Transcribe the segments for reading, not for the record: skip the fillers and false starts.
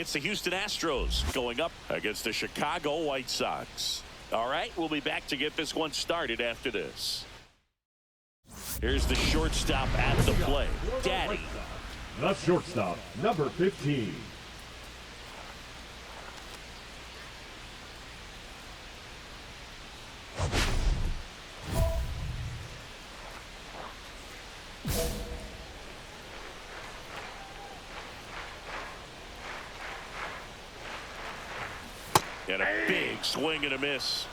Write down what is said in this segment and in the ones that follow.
It's the Houston Astros going up against the Chicago White Sox. All right, we'll be back to get this one started after this. Here's the shortstop at the plate, Daddy. The shortstop, number 15. And a big swing and a miss.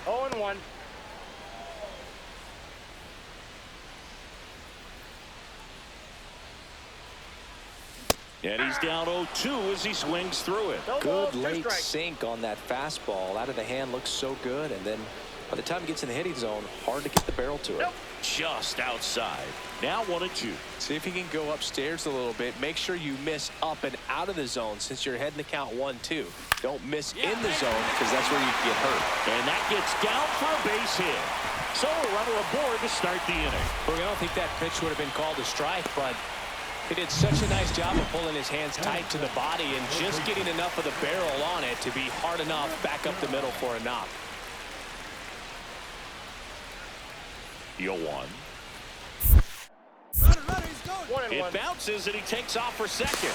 0-1. And he's down 0-2 as he swings through it. Good late sink on that fastball. Out of the hand, looks so good. And then by the time he gets in the hitting zone, hard to get the barrel to it. Just outside. Now 1-2. See if you can go upstairs a little bit. Make sure you miss up and out of the zone since you're heading to count 1-2. Don't miss in the zone because that's where you can get hurt. And that gets down for a base hit. So a runner aboard to start the inning. Well, I don't think that pitch would have been called a strike, but he did such a nice job of pulling his hands tight to the body and just getting enough of the barrel on it to be hard enough back up the middle for a knock. 0-1. It bounces and he takes off for second.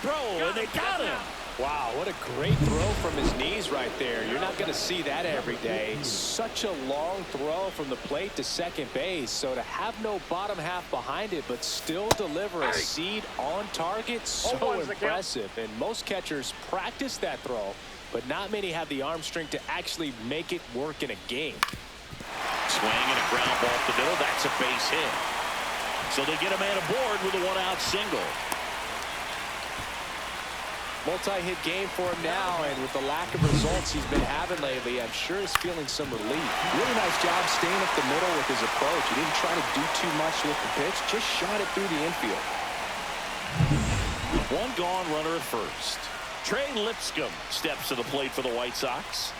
Throw and they got him. Wow, what a great throw from his knees right there. You're not going to see that every day. Such a long throw from the plate to second base. So to have no bottom half behind it but still deliver a seed on target, so impressive. And most catchers practice that throw, but not many have the arm strength to actually make it work in a game. Swing and a ground ball up the middle. That's a base hit. So they get a man aboard with a one-out single. Multi-hit game for him now, and with the lack of results he's been having lately, I'm sure he's feeling some relief. Really nice job staying up the middle with his approach. He didn't try to do too much with the pitch, just shot it through the infield. One gone, runner at first. Trey Lipscomb steps to the plate for the White Sox.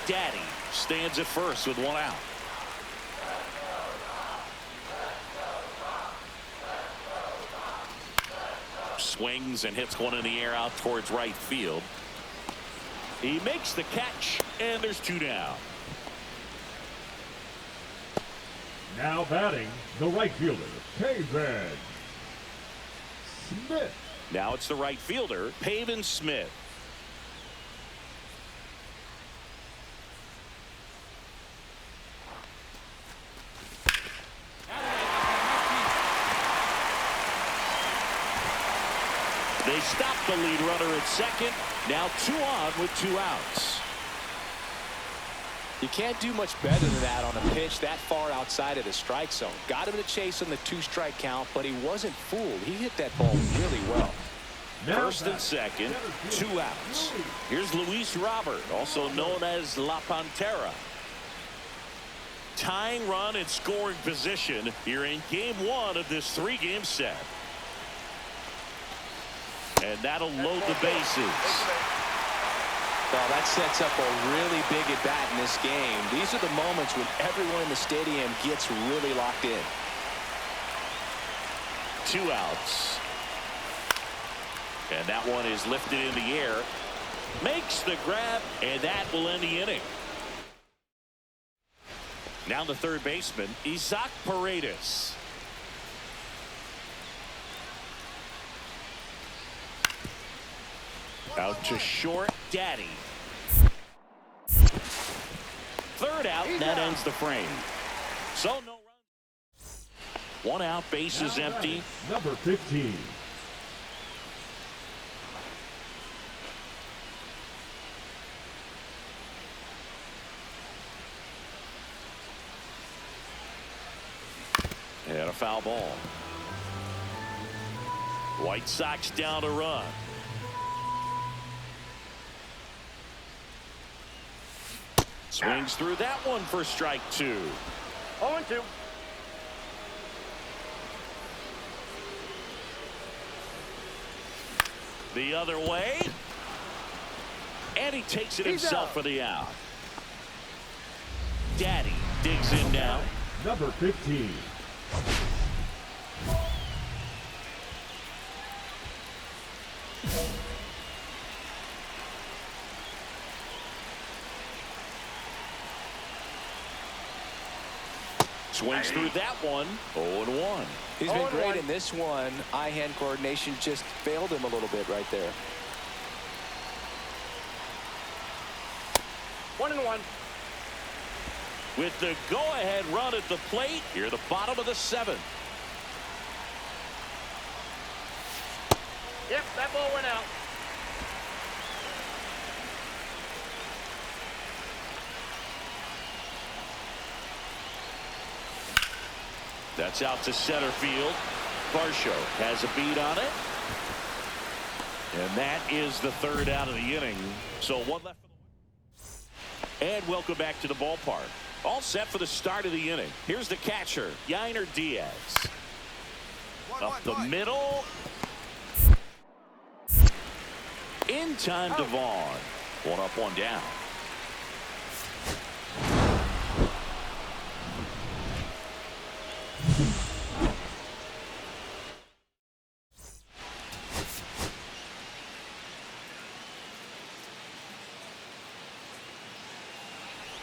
Daddy stands at first with one out. Swings and hits one in the air out towards right field. He makes the catch, and there's two down. Now batting, the right fielder, Pavin Smith. Now it's the right fielder, Pavin Smith. They stop the lead runner at second. Now 2 on with 2 outs. You can't do much better than that on a pitch that far outside of the strike zone. Got him to chase on the 2-strike count, but he wasn't fooled. He hit that ball really well. First and second, 2 outs. Here's Luis Robert, also known as La Pantera. Tying run and scoring position here in game 1 of this 3-game set. And that'll load the bases. Well, that sets up a really big at-bat in this game. These are the moments when everyone in the stadium gets really locked in. 2 outs. And that one is lifted in the air. Makes the grab, and that will end the inning. Now the third baseman, Isaac Paredes. Out to short, Daddy. Third out, and that ends the frame. So no runs. 1 out, base is empty. Number 15. And a foul ball. White Sox down to run. Swings through that one for strike 2. 0-2. The other way. And he takes it himself for the out. Daddy digs in now. Number 15. Swings through that one. 0-1. He's been great in this one. Eye-hand coordination just failed him a little bit right there. 1-1. With the go-ahead run at the plate, here the bottom of the 7th. Yep, that ball went out. That's out to center field. Varsho has a beat on it. And that is the 3rd out of the inning. So 1 left for the win. And welcome back to the ballpark. All set for the start of the inning. Here's the catcher, Yainer Diaz. Up the middle. In time to Vaughn. 1 up, 1 down.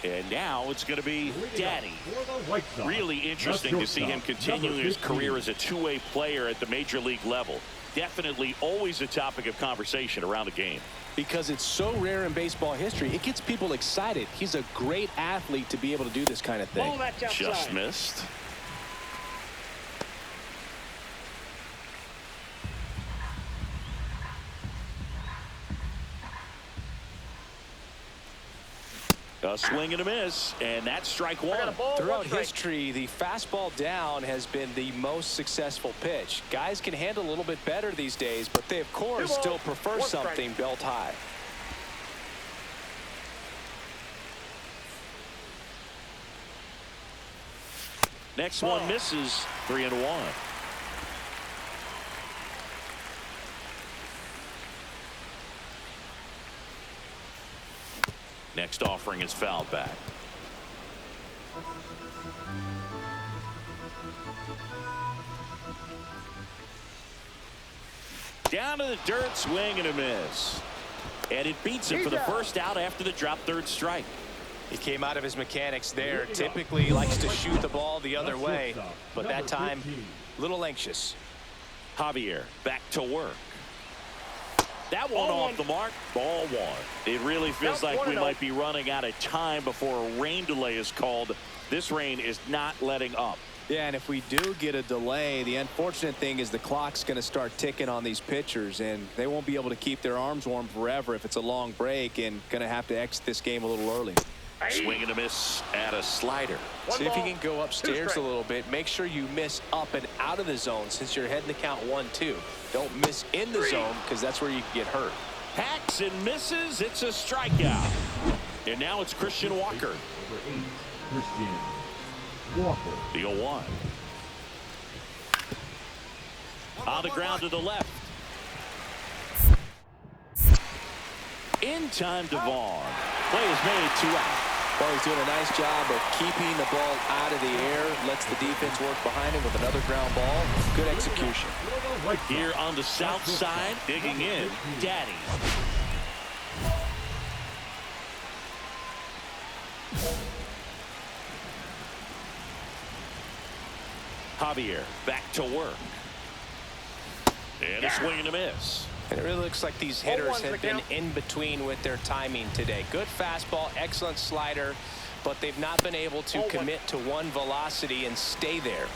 And now it's going to be Daddy. Really interesting to see him continuing his career as a two-way player at the major league level. Definitely always a topic of conversation around the game. Because it's so rare in baseball history, it gets people excited. He's a great athlete to be able to do this kind of thing. Ball that's outside. Just missed. A swing and a miss, and that's strike 1. Throughout history, the fastball down has been the most successful pitch. Guys can handle a little bit better these days, but they, of course, still prefer something belt high. Next one misses. 3-1. Next offering is fouled back. Down to the dirt, swing and a miss. And it beats him for the first out after the drop 3rd strike. He came out of his mechanics there. Typically likes to shoot the ball the other way, but that time a little anxious. Javier back to work. That one off the mark. Ball 1. It really feels like we might be running out of time before a rain delay is called. This rain is not letting up. Yeah, and if we do get a delay, the unfortunate thing is the clock's going to start ticking on these pitchers, and they won't be able to keep their arms warm forever if it's a long break, and going to have to exit this game a little early. Swing and a miss at a slider. See if you can go upstairs a little bit. Make sure you miss up and out of the zone since you're heading to count 1-2. Don't miss in the zone because that's where you can get hurt. Hacks and misses. It's a strikeout. And now it's Christian Walker. Number 8, Christian Walker. The 0-1. On the ground to the left. In time to Vaughn. Play is made, 2 out. Well, he's doing a nice job of keeping the ball out of the air. Lets the defense work behind him with another ground ball. Good execution. Here on the south side, digging in, Daddy. Javier back to work. And a swing and a miss. And it really looks like these hitters have been in between with their timing today. Good fastball, excellent slider, but they've not been able to commit to one velocity and stay there.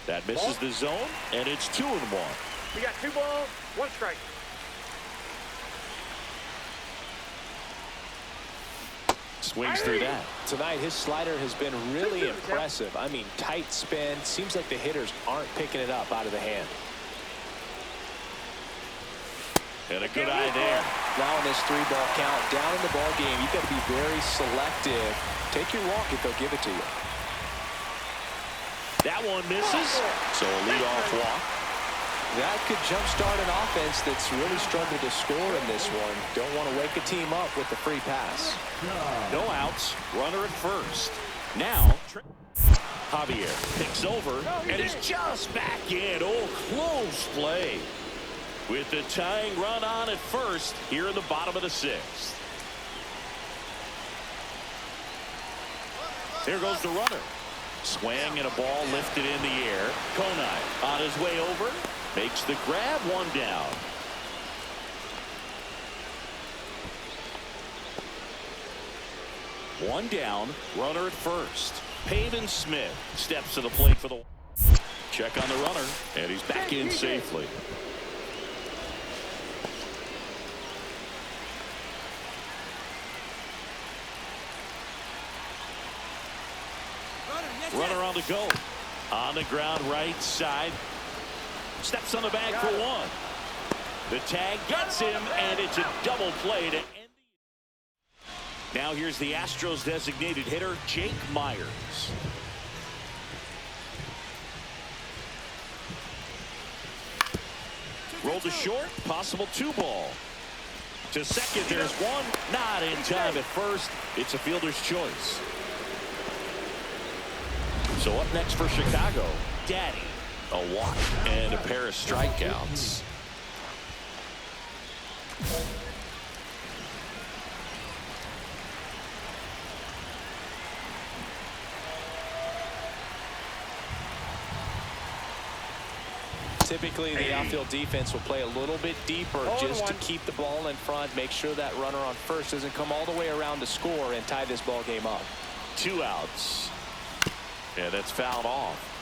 That misses the zone, and it's 2-1. We got 2 balls, 1 strike. Swings through that. Tonight, his slider has been really impressive. I mean, tight spin. Seems like the hitters aren't picking it up out of the hand. And a good eye there. Now in this 3-ball count, down in the ball game, you've got to be very selective. Take your walk if they'll give it to you. That one misses. So a leadoff walk. That could jumpstart an offense that's really struggled to score in this one. Don't want to wake a team up with the free pass. No outs. Runner at first. Now, Javier picks over and is just back in. Oh, close play. With the tying run on at first here in the bottom of the sixth. Here goes the runner. Swing and a ball lifted in the air. Konai on his way over. Makes the grab, one down. One down, runner at first. Pavin Smith steps to the plate for the check on the runner, and he's back in safely. Runner on the go. On the ground right side. Steps on the bag for one. The tag gets him, and it's a double play to end. Now here's the Astros designated hitter, Jake Myers. Rolled to short, possible 2-ball. To second, there's one. Not in time at first. It's a fielder's choice. So up next for Chicago, Daddy. A walk and a pair of strikeouts. Typically, the outfield defense will play a little bit deeper just to keep the ball in front, make sure that runner on first doesn't come all the way around to score and tie this ball game up. 2 outs. Yeah, that's fouled off.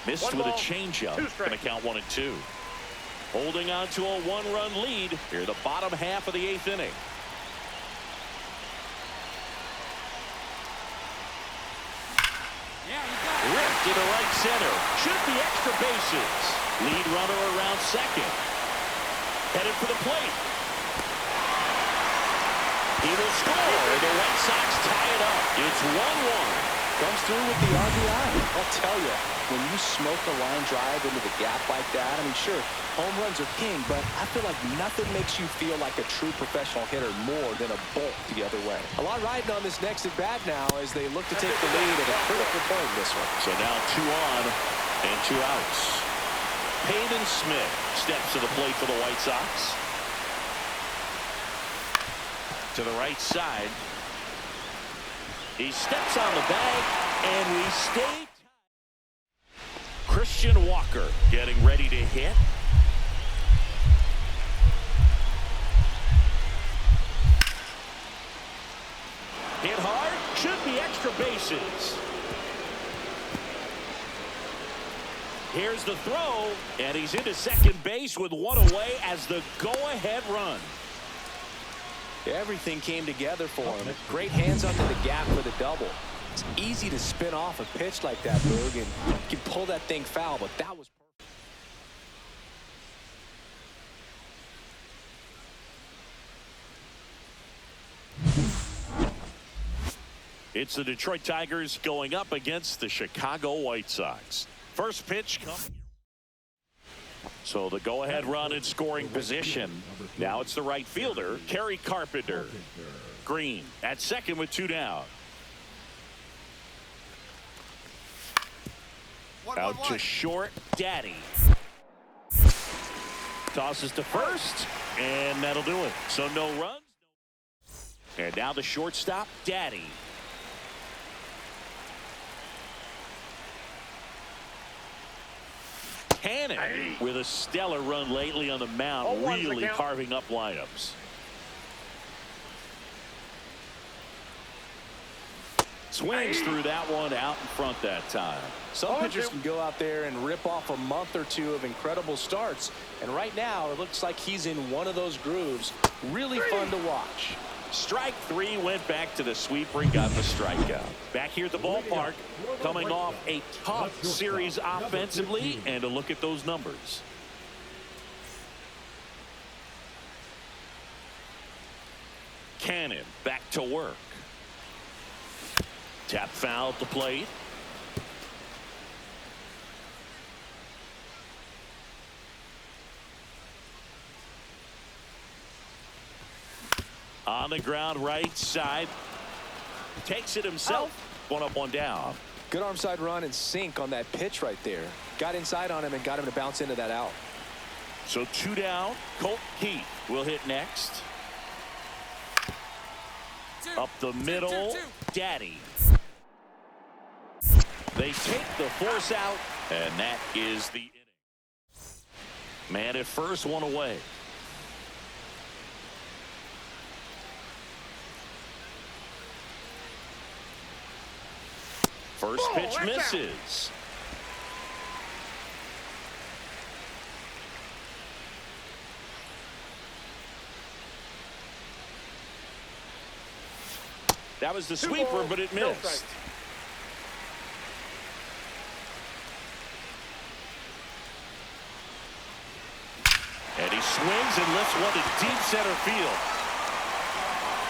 Missed with a changeup. Going to count 1-2. Holding on to a 1-run lead here, the bottom half of the 8th inning. Ripped to the right center. Should be extra bases. Lead runner around second. Headed for the plate. He will score. The White Sox tie it up. It's 1-1. Comes through with the RBI. I'll tell you, when you smoke a line drive into the gap like that, I mean, sure, home runs are king, but I feel like nothing makes you feel like a true professional hitter more than a bolt the other way. A lot riding on this next at bat now as they look to take the lead at a critical point in this one. So now 2 on and 2 outs. Pavin Smith steps to the plate for the White Sox. To the right side. He steps on the bag, and we stay. Christian Walker getting ready to hit. Hit hard, should be extra bases. Here's the throw, and he's into second base with 1 away as the go-ahead run. Everything came together for him. Great hands under the gap for the double. It's easy to spin off a pitch like that, Boog, and you can pull that thing foul, but that was perfect. It's the Detroit Tigers going up against the Chicago White Sox. First pitch coming. So the go-ahead run in scoring position. Now it's the right fielder, Kerry Carpenter. Green at second with 2 down. Out to short, Daddy. Tosses to first, and that'll do it. So no runs. And now the shortstop, Daddy. Cannon with a stellar run lately on the mound, really carving up lineups. Swings through that one out in front that time. Some pitchers can go out there and rip off a month or 2 of incredible starts. And right now, it looks like he's in one of those grooves. Really fun to watch. Strike 3, went back to the sweeper and got the strikeout. Back here at the ballpark, coming off a tough series offensively, and a look at those numbers. Cannon back to work. Tap foul at the plate. On the ground, right side. Takes it himself. One up, one down. Good arm side run and sink on that pitch right there. Got inside on him and got him to bounce into that out. So 2 down. Colt Keith will hit next. Up the middle. Daddy. They take the force out, and that is the inning. Man at first, one away. First pitch misses. That was the sweeper, but it missed. And he swings and lifts one to deep center field.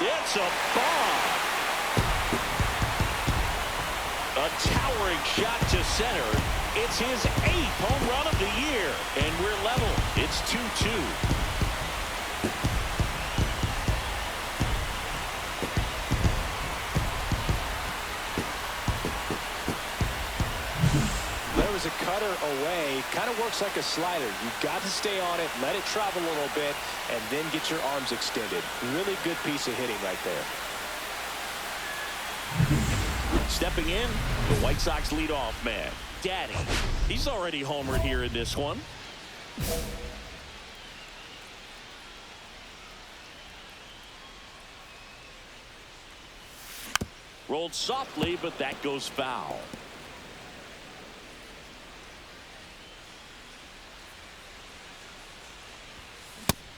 It's a bomb. A towering shot to center. It's his 8th home run of the year. And we're level. It's 2-2. There was a cutter away. Kind of works like a slider. You've got to stay on it, let it travel a little bit, and then get your arms extended. Really good piece of hitting right there. Stepping in, the White Sox leadoff man, Daddy. He's already homered here in this one. Rolled softly, but that goes foul.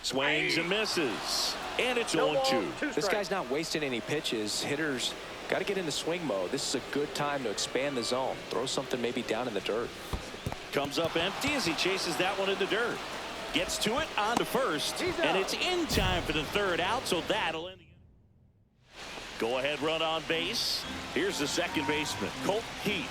Swings and misses. And it's 0-2. This guy's not wasting any pitches. Hitters got to get into swing mode. This is a good time to expand the zone. Throw something maybe down in the dirt. Comes up empty as he chases that one in the dirt. Gets to it, on to first. And it's in time for the 3rd out, so that'll end the inning. Go ahead run on base. Here's the second baseman, Colt Keith.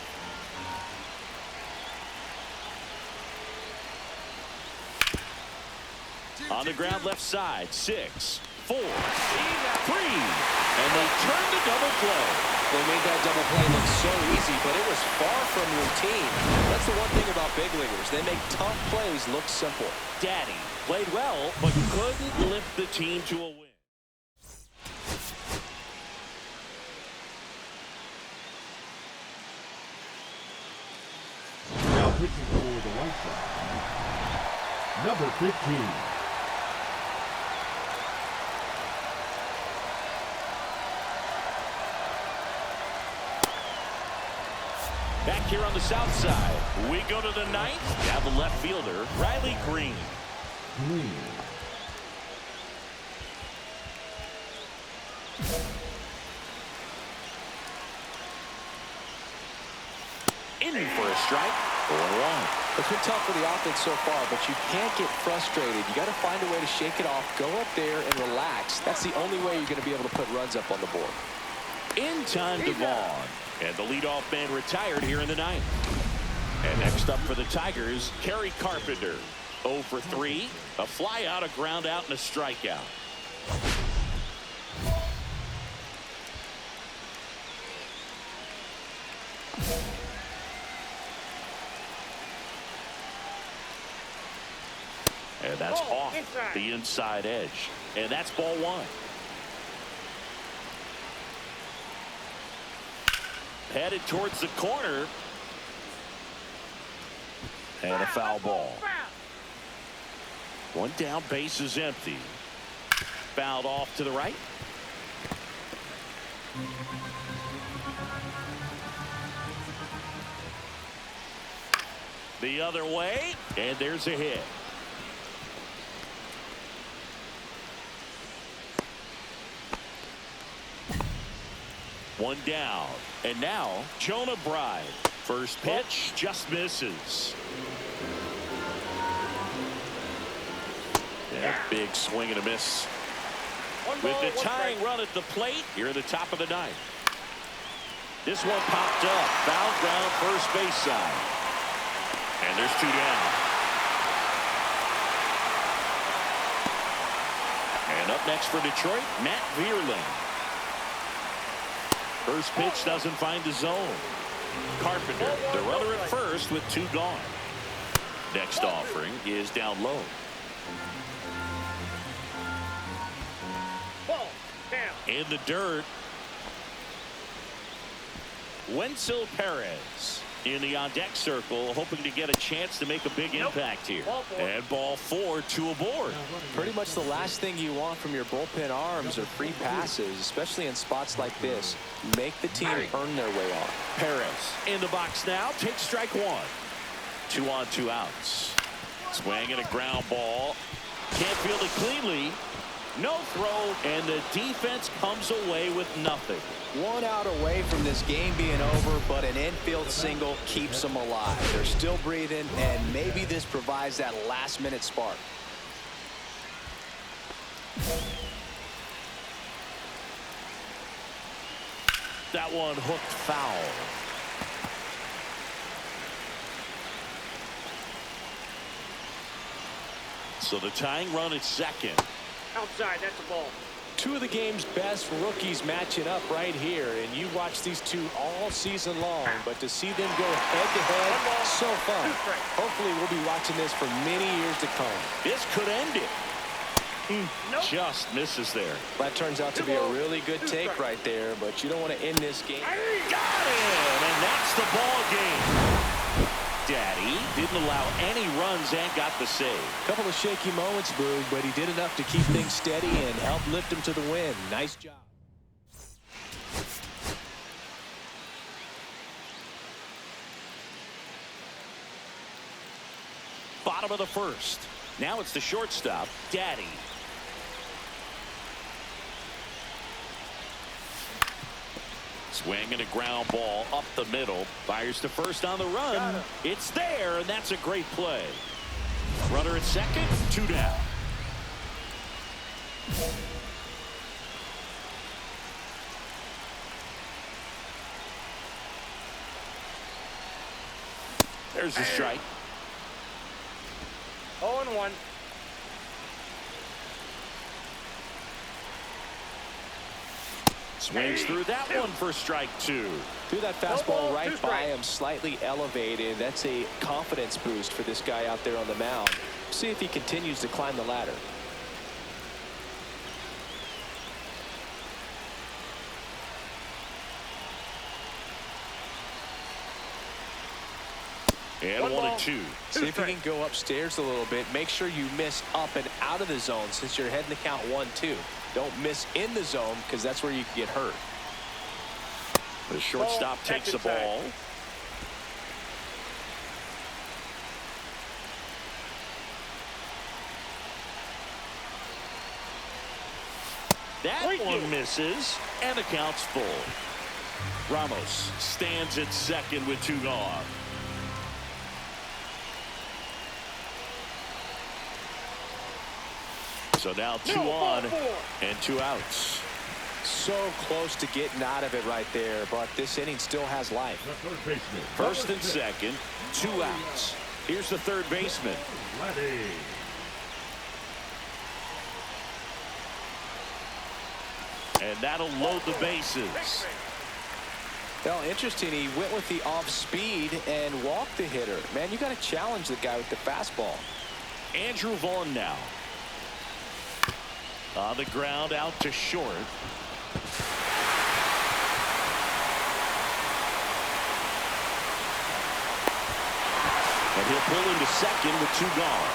On the ground left side, 6, 4, 3. And they turn the double play. They made that double play look so easy, but it was far from routine. That's the one thing about big leaguers. They make tough plays look simple. Daddy played well, but couldn't lift the team to a win. Now pitching for the White Sox, number 15. Back here on the south side, we go to the 9th. Have the left fielder, Riley Green. In for a strike, 4-1. It's been tough for the offense so far, but you can't get frustrated. You got to find a way to shake it off, go up there and relax. That's the only way you're going to be able to put runs up on the board. In time to Vaughn. And the leadoff man retired here in the 9th. And next up for the Tigers, Kerry Carpenter. 0 for 3. A fly out, a ground out, and a strikeout. And that's off the inside edge. And that's ball 1. Headed towards the corner. And a foul ball. One down, base is empty. Fouled off to the right. The other way, and there's a hit. One down. And now, Jonah Bride. First pitch, just misses. That big swing and a miss. One With ball, the one tying strike. run at the plate, here at the top of the ninth. This one popped up. Foul ground first base side. And there's two down. And up next for Detroit, Matt Vierling. First pitch doesn't find the zone. Carpenter, the runner at first with two gone. Next offering is down low. Ball. Down. In the dirt. Wenzel Perez in the on-deck circle, hoping to get a chance to make a big impact here. And ball four, two aboard. Pretty much the last thing you want from your bullpen arms are free passes, especially in spots like this. Make the team earn their way on. Perez in the box now, takes strike one. 2 on, 2 outs. Swing and a ground ball. Can't field it cleanly. No throw, and the defense comes away with nothing. 1 out away from this game being over, but an infield single keeps them alive. They're still breathing, and maybe this provides that last-minute spark. That one hooked foul. So the tying run at second. Outside, that's a ball. 2 of the game's best rookies matching up right here, and you watch these two all season long, but to see them go head-to-head, so fun. Hopefully we'll be watching this for many years to come. This could end it. Just misses there. That turns out to be a really good take right there, but you don't want to end this game. Got it, and that's the ball game. Daddy didn't allow any runs and got the save. Couple of shaky moments, Boog, but he did enough to keep things steady and help lift him to the win. Nice job. Bottom of the first. Now it's the shortstop, Daddy. Swing and a ground ball up the middle. Fires to first on the run. It's there, and that's a great play. Runner at second, 2 down. There's the strike. 0-1. Swings through that one for strike 2. Threw that No fastball ball, right 2 by strikes. him, slightly elevated. That's a confidence boost for this guy out there on the mound. See if he continues to climb the ladder. And 1 and 2. See if you can go upstairs a little bit. Make sure you miss up and out of the zone since you're heading to count 1-2. Don't miss in the zone because that's where you can get hurt. The shortstop takes the ball. That one misses, and the count's full. Ramos stands at second with 2 gone. So now 2 on and 2 outs. So close to getting out of it right there, but this inning still has life. The third baseman. First and second, 2 outs. Here's the third baseman. Vladdy. And that'll load the bases. Well, interesting. He went with the off speed and walked the hitter. Man, you got to challenge the guy with the fastball. Andrew Vaughn now. On the ground, out to short. And he'll pull into second with 2 gone.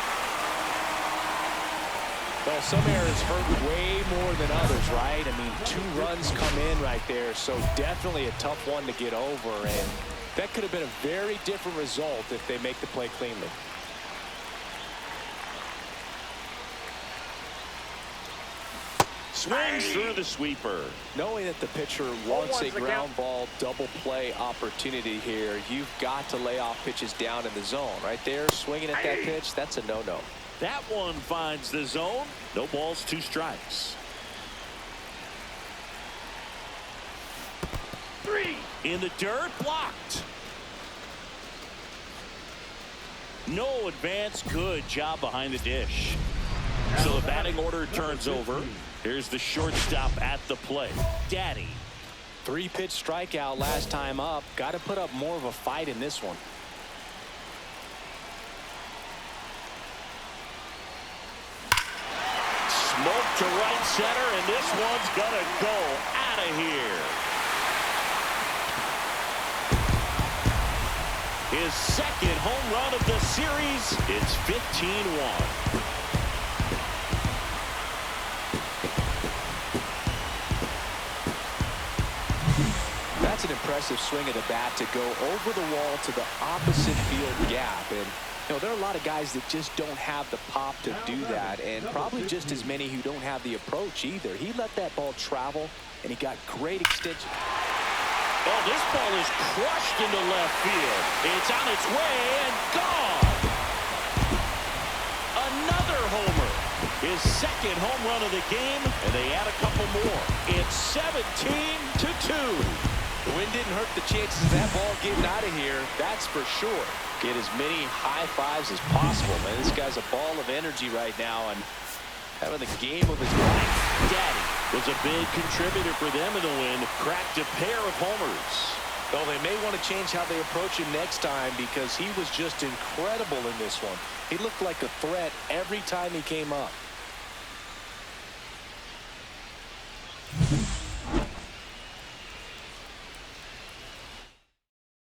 Well, some errors hurt way more than others, right? I mean, 2 runs come in right there, so definitely a tough one to get over, and that could have been a very different result if they make the play cleanly. Swings through the sweeper. Knowing that the pitcher wants a ground ball double play opportunity here, you've got to lay off pitches down in the zone. Right there, swinging at that pitch, that's a no-no. That one finds the zone. No balls, 2 strikes. In the dirt, blocked. No advance. Good job behind the dish. So the batting order turns over. Here's the shortstop at the plate. Daddy. 3-pitch strikeout last time up. Got to put up more of a fight in this one. Smoke to right center, and this one's gonna go out of here. His second home run of the series. It's 15-1. That's an impressive swing of the bat to go over the wall to the opposite field gap. And you know, there are a lot of guys that just don't have the pop to do that, and probably just as many who don't have the approach either. He let that ball travel, and he got great extension. Oh, this ball is crushed into left field. It's on its way and gone. Another homer. His second home run of the game, and they add a couple more. It's 17-2. The wind didn't hurt the chances of that ball getting out of here, that's for sure. Get as many high fives as possible, man. This guy's a ball of energy right now and having the game of his life. Daddy was a big contributor for them in the win. Cracked a pair of homers. Well, they may want to change how they approach him next time because he was just incredible in this one. He looked like a threat every time he came up.